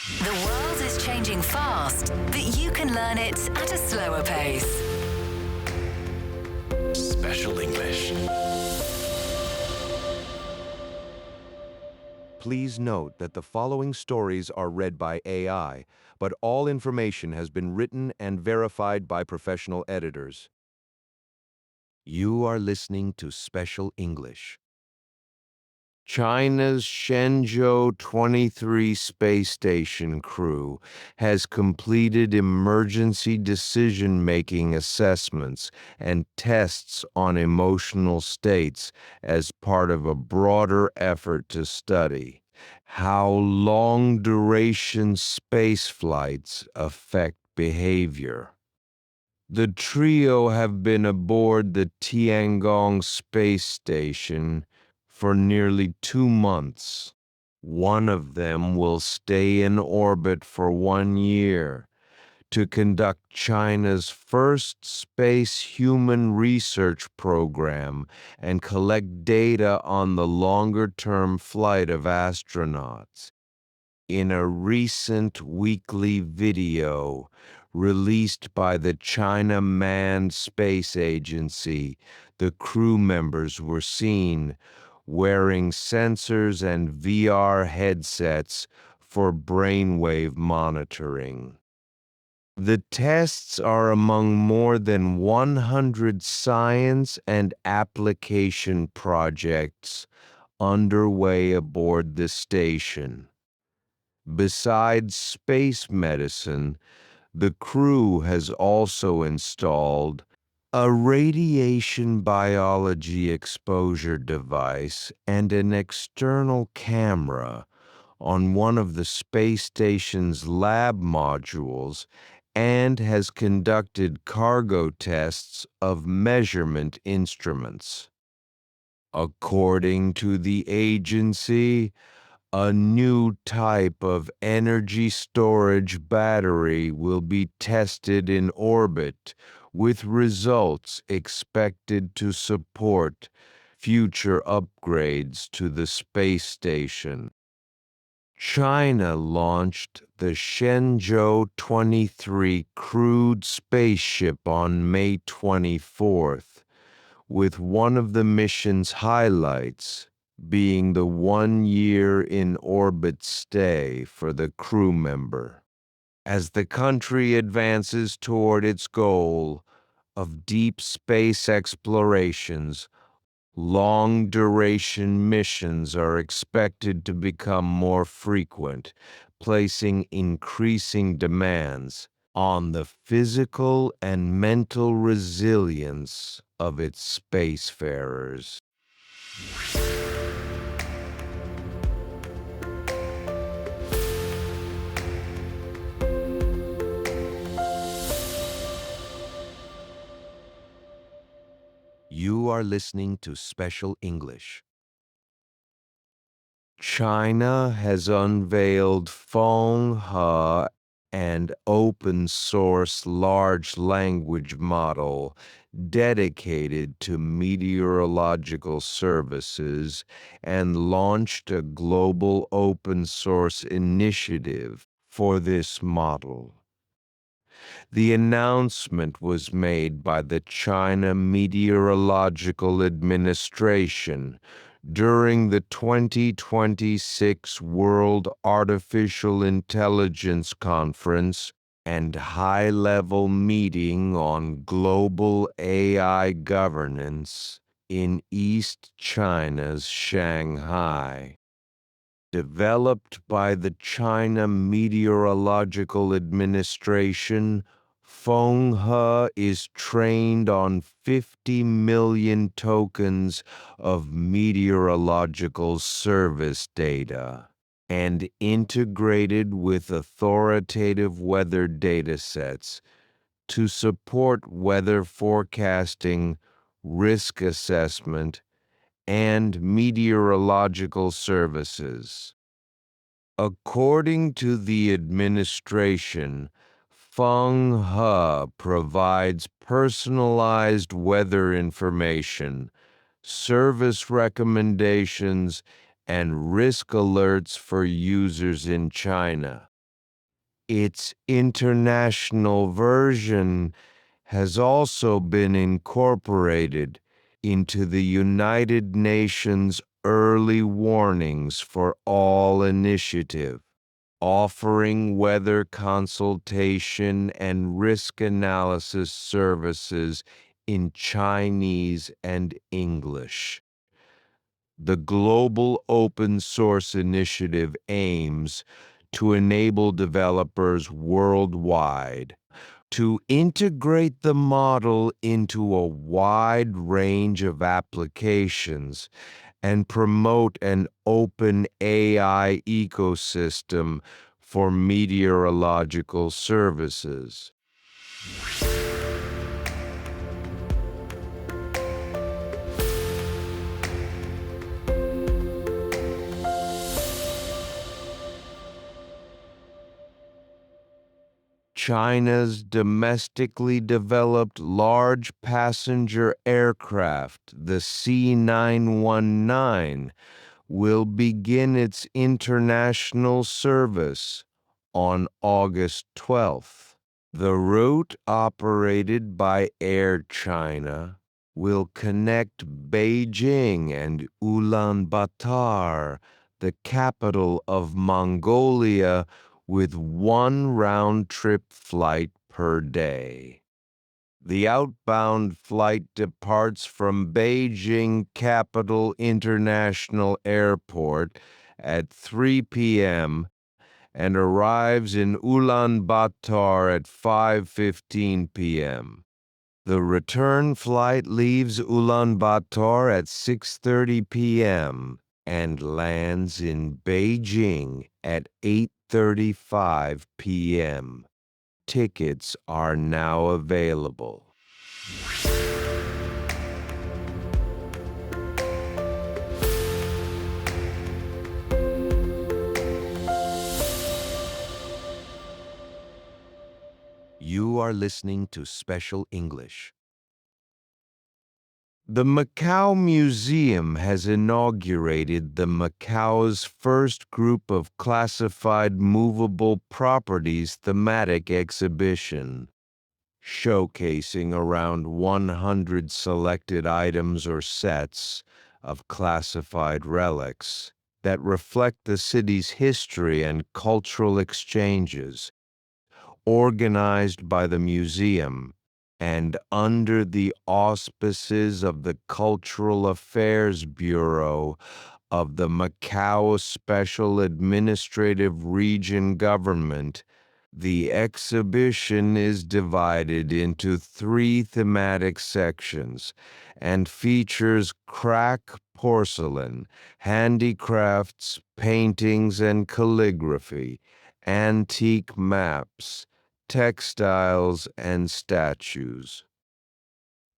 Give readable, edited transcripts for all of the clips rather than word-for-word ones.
The world is changing fast, but you can learn it at a slower pace. Special English. Please note that the following stories are read by AI, but all information has been written and verified by professional editors. You are listening to Special English. China's Shenzhou 23 space station crew has completed emergency decision-making assessments and tests on emotional states as part of a broader effort to study how long-duration space flights affect behavior. The trio have been aboard the Tiangong space station for nearly 2 months. One of them will stay in orbit for 1 year to conduct China's first space human research program and collect data on the longer-term flight of astronauts. In a recent weekly video released by the China Manned Space Agency, the crew members were seen wearing sensors and VR headsets for brainwave monitoring. The tests are among more than 100 science and application projects underway aboard the station. Besides space medicine, the crew has also installed a radiation biology exposure device and an external camera on one of the space station's lab modules and has conducted cargo tests of measurement instruments. According to the agency, a new type of energy storage battery will be tested in orbit, with results expected to support future upgrades to the space station. China launched the Shenzhou 23 crewed spaceship on May 24th, with one of the mission's highlights being the 1-year in-orbit stay for the crew member. As the country advances toward its goal of deep space explorations, long-duration missions are expected to become more frequent, placing increasing demands on the physical and mental resilience of its spacefarers. You are listening to Special English. China has unveiled Fenghe, an open-source large language model dedicated to meteorological services, and launched a global open-source initiative for this model. The announcement was made by the China Meteorological Administration during the 2026 World Artificial Intelligence Conference and high-level meeting on global AI governance in East China's Shanghai. Developed by the China Meteorological Administration, Fenghe is trained on 50 million tokens of meteorological service data and integrated with authoritative weather datasets to support weather forecasting, risk assessment, and meteorological services. According to the administration, Fenghe provides personalized weather information, service recommendations, and risk alerts for users in China. Its international version has also been incorporated into the United Nations Early Warnings for All initiative, offering weather consultation and risk analysis services in Chinese and English. The Global Open Source Initiative aims to enable developers worldwide to integrate the model into a wide range of applications and promote an open AI ecosystem for meteorological services. China's domestically developed large passenger aircraft, the C919, will begin its international service on August 12th. The route, operated by Air China, will connect Beijing and Ulaanbaatar, the capital of Mongolia, with one round-trip flight per day. The outbound flight departs from Beijing Capital International Airport at 3 p.m. and arrives in Ulaanbaatar at 5:15 p.m. The return flight leaves Ulaanbaatar at 6:30 p.m. and lands in Beijing at 8:35 p.m. Tickets are now available. You are listening to Special English. The Macao Museum has inaugurated the Macao's first group of classified movable properties thematic exhibition, showcasing around 100 selected items or sets of classified relics that reflect the city's history and cultural exchanges, organized by the museum and under the auspices of the Cultural Affairs Bureau of the Macao Special Administrative Region Government. The exhibition is divided into 3 thematic sections and features crack porcelain, handicrafts, paintings and calligraphy, antique maps, textiles, and statues.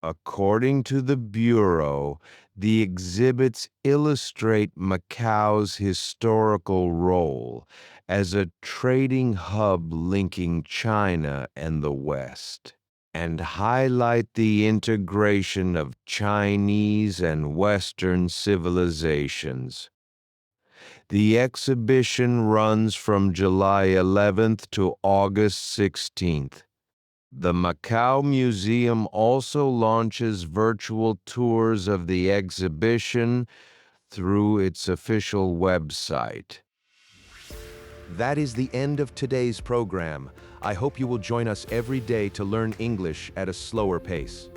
According to the Bureau, the exhibits illustrate Macao's historical role as a trading hub linking China and the West, and highlight the integration of Chinese and Western civilizations. The exhibition runs from July 11th to August 16th. The Macao Museum also launches virtual tours of the exhibition through its official website. That is the end of today's program. I hope you will join us every day to learn English at a slower pace.